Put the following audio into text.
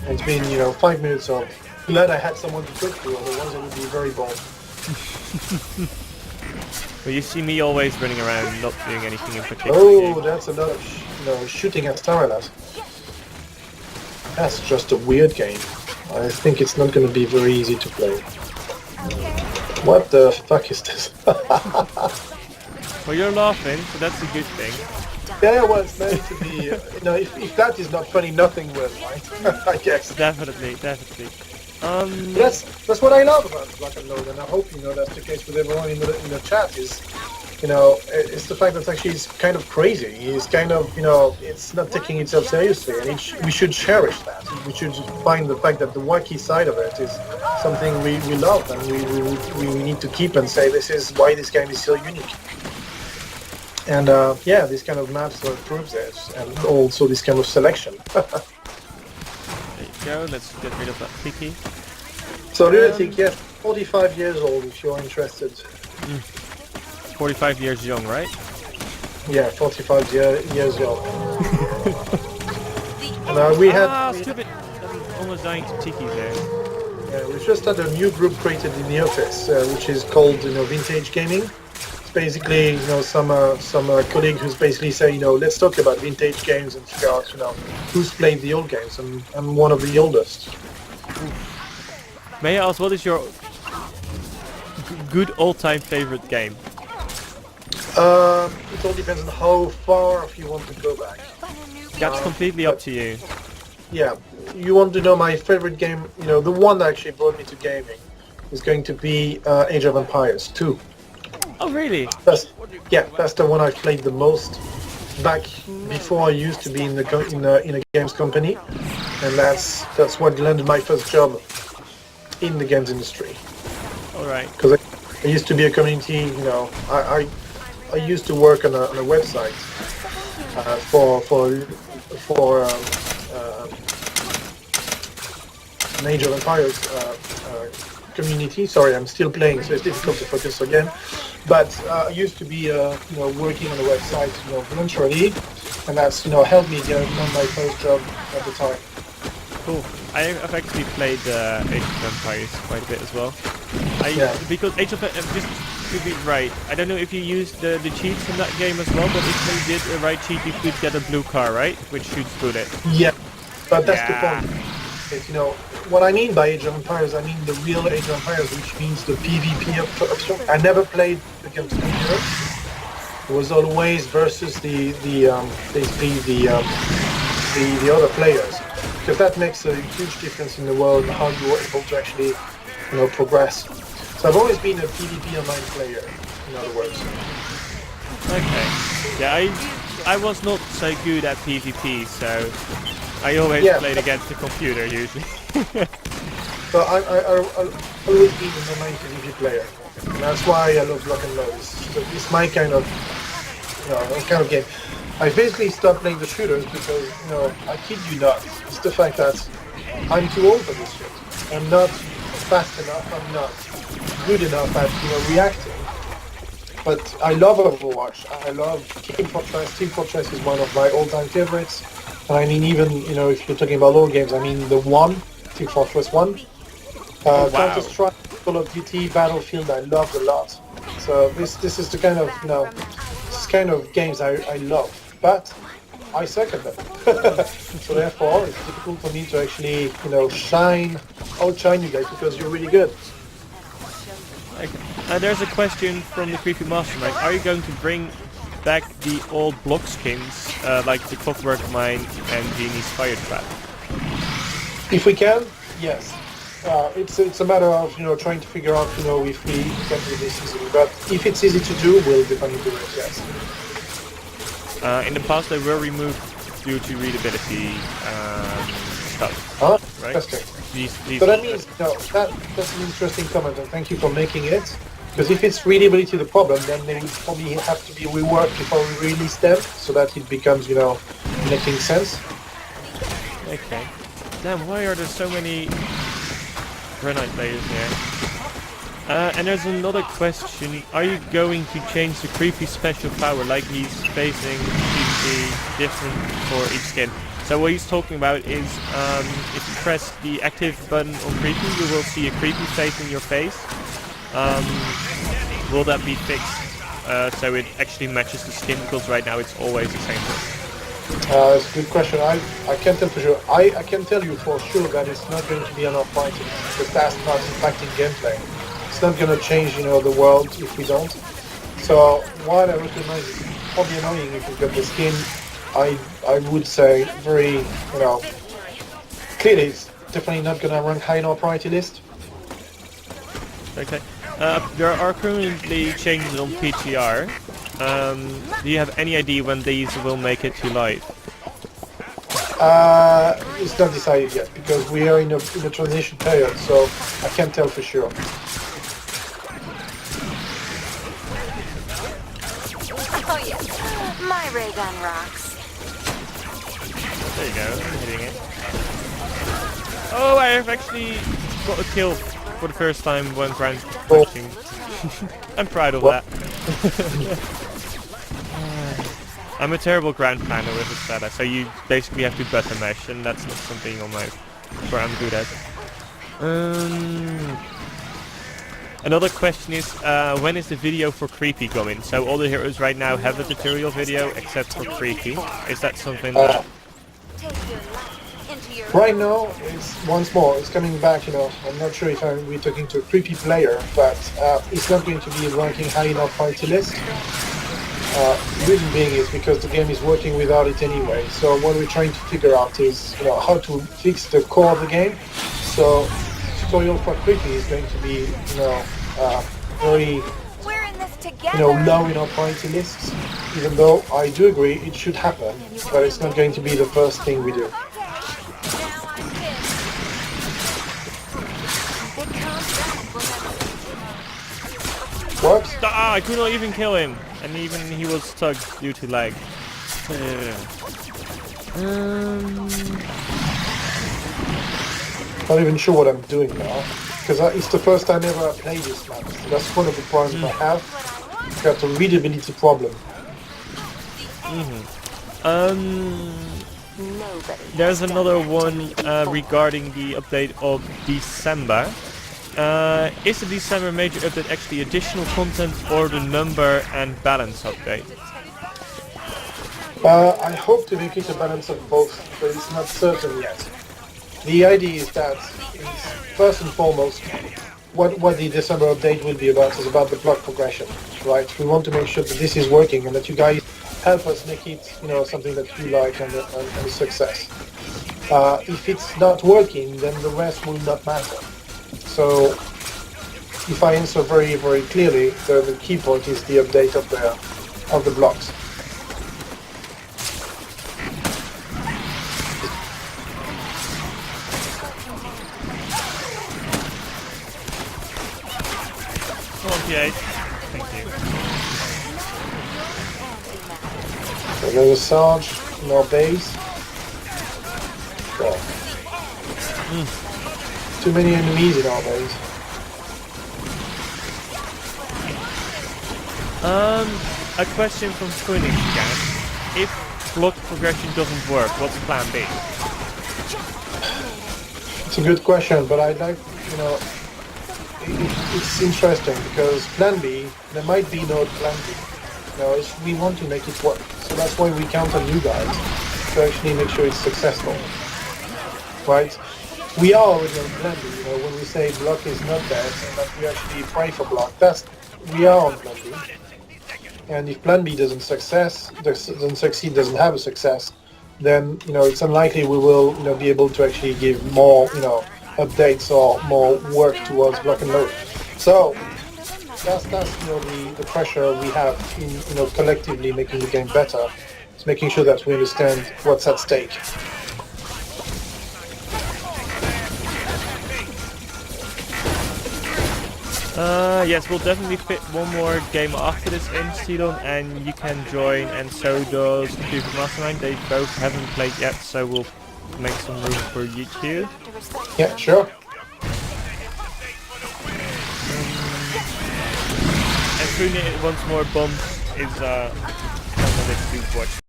It's been, 5 minutes of glad I had someone to talk to, otherwise I would be very bored. Well, you see me always running around, not doing anything in particular. Oh, that's another, shooting at Starlight. That's just a weird game. I think it's not going to be very easy to play. What the fuck is this? Well, you're laughing, so that's a good thing. Yeah, well, it's meant to be. If that is not funny, nothing will, right? I guess. Definitely. That's what I love about Black and Load, and I hope that's the case with everyone in the chat. Is it's the fact that actually it's kind of crazy. It's kind of it's not taking itself seriously, and we should cherish that. We should find the fact that the wacky side of it is something we love, and we need to keep and say this is why this game is so unique. And this kind of map sort of proves it, and also this kind of selection. There you go, let's get rid of that tiki. So Lunatic, yes, 45 years old if you're interested. 45 years young, right? Yeah, 45 years young. And we had... stupid! I'm almost dying to tiki there. Yeah, we just had a new group created in the office, which is called, Vintage Gaming. Basically, some colleague who's basically saying, let's talk about vintage games and figure out, who's played the old games, and I'm one of the oldest. May I ask, what is your good all-time favorite game? It all depends on how far you want to go back. That's completely up to you. Yeah, you want to know my favorite game, the one that actually brought me to gaming is going to be Age of Empires 2. Oh, really? That's the one I've played the most back before I used to be in a games company, and that's what landed my first job in the games industry. All right. Because I used to be a community, I used to work on a website for an Age of Empires community. Sorry, I'm still playing, so it's difficult to focus again. But I used to be, working on a website, voluntarily, and that's, helped me get my first job at the time. Cool. I've actually played Age of Empires quite a bit as well. Because Age of Empires, just to be right, I don't know if you used the cheats in that game as well, but if you did the right cheat, you could get a blue car, right? Which shoots bullet. Yeah, but that's the point. It's, what I mean by Age of Empires, I mean the real Age of Empires, which means the PvP option. I never played against computers. It was always versus the other players, because that makes a huge difference in the world how you are able to actually, progress. So I've always been a PvP online player, in other words. Okay. Yeah, I was not so good at PvP, so I always played against the computer usually. So I've always been an online PvP player, and that's why I love Lock and Load. It's my kind of, game. I basically stopped playing the shooters because, I kid you not, it's the fact that I'm too old for this shit. I'm not fast enough, I'm not good enough at, reacting. But I love Overwatch, I love Team Fortress. Team Fortress is one of my all-time favorites. And I mean, even, if you're talking about old games, I mean the one, Team Fortress 1. Counter-Strike, Call of Duty, Battlefield, I loved a lot. So this is the kind of games I love. But I suck at them. So therefore, it's difficult for me to actually, outshine you guys because you're really good. Okay. There's a question from the Creepy Mastermind. Are you going to bring back the old block skins, like the Clockwork Mine and Genie's Fire Trap? If we can, yes. It's a matter of trying to figure out if we can do this easily. But if it's easy to do, we'll definitely do it. Yes. In the past, they were removed due to readability stuff. Oh, right? Interesting. So that means that's an interesting comment, and thank you for making it. Because if it's readability the problem, then they would probably have to be reworked before we release them, so that it becomes making sense. Okay. Damn, why are there so many Granite players here? And there's another question. Are you going to change the creepy special power, like he's facing PvP different for each skin? So what he's talking about is if you press the active button on creepy, you will see a creepy face in your face. Will that be fixed so it actually matches the skin? Because right now it's always the same thing. It's a good question. I can't tell for sure. I can tell you for sure that it's not going to be on our fighting because that's not impacting gameplay. It's not going to change, the world if we don't. So while I recognize it's probably annoying if you've got the skin, I would say very, clearly it's definitely not going to rank high in our priority list. Okay. There are currently changes on PTR. Do you have any idea when these will make it to live? It's not decided yet because we are in a transition period, so I can't tell for sure. Oh yes, my ray gun rocks. There you go, I'm hitting it. Oh, I have actually got a kill for the first time when ground punching. I'm proud of that. I'm a terrible ground planner with this fella, so you basically have to button mash, and that's not something on my where I'm good at. Another question is, when is the video for Creepy coming? So all the heroes right now have a tutorial video except for Creepy. Is that something that... Right now, it's once more, it's coming back, I'm not sure if we're talking to a Creepy player, but it's not going to be ranking high in our priority list. The reason being is because the game is working without it anyway. So what we're trying to figure out is, how to fix the core of the game. So tutorial for Creepy is going to be, very, low in our priority lists. Even though I do agree it should happen, but it's not going to be the first thing we do. What? Ah, I could not even kill him, and even he was stuck due to lag. Not even sure what I'm doing now, because it's the first time ever I played this map. So that's one of the problems I have. I've got a readability problem. There's another one regarding the update of December. Is the December major update actually additional content or the number and balance update? I hope to make it a balance of both, but it's not certain yet. The idea is that, first and foremost, what the December update will be about is about the block progression, right? We want to make sure that this is working and that you guys help us make it, something that you like and a success. If it's not working, then the rest will not matter. So, if I answer very, very clearly, the key point is the update of the blocks. Okay, thank you. So there's a Sarge in our base. So, too many enemies in our base. A question from Phoenix again. If block progression doesn't work, what's plan B? It's a good question, but I'd like, it's interesting because plan B, there might be no plan B. We want to make it work. So that's why we count on you guys to actually make sure it's successful. Right? We are already on plan B, when we say block is not dead and that we actually pray for block, we are on plan B. And if plan B doesn't succeed, doesn't have a success, then, it's unlikely we will, be able to actually give more, updates or more work towards block and load. So, that's the pressure we have in, collectively making the game better. It's making sure that we understand what's at stake. Yes, we'll definitely fit one more game after this in, Sidon, and you can join, and so does the people from Mastermind. They both haven't played yet, so we'll make some room for you two. Yeah, sure. And Fune once more bumps is someone that you watch.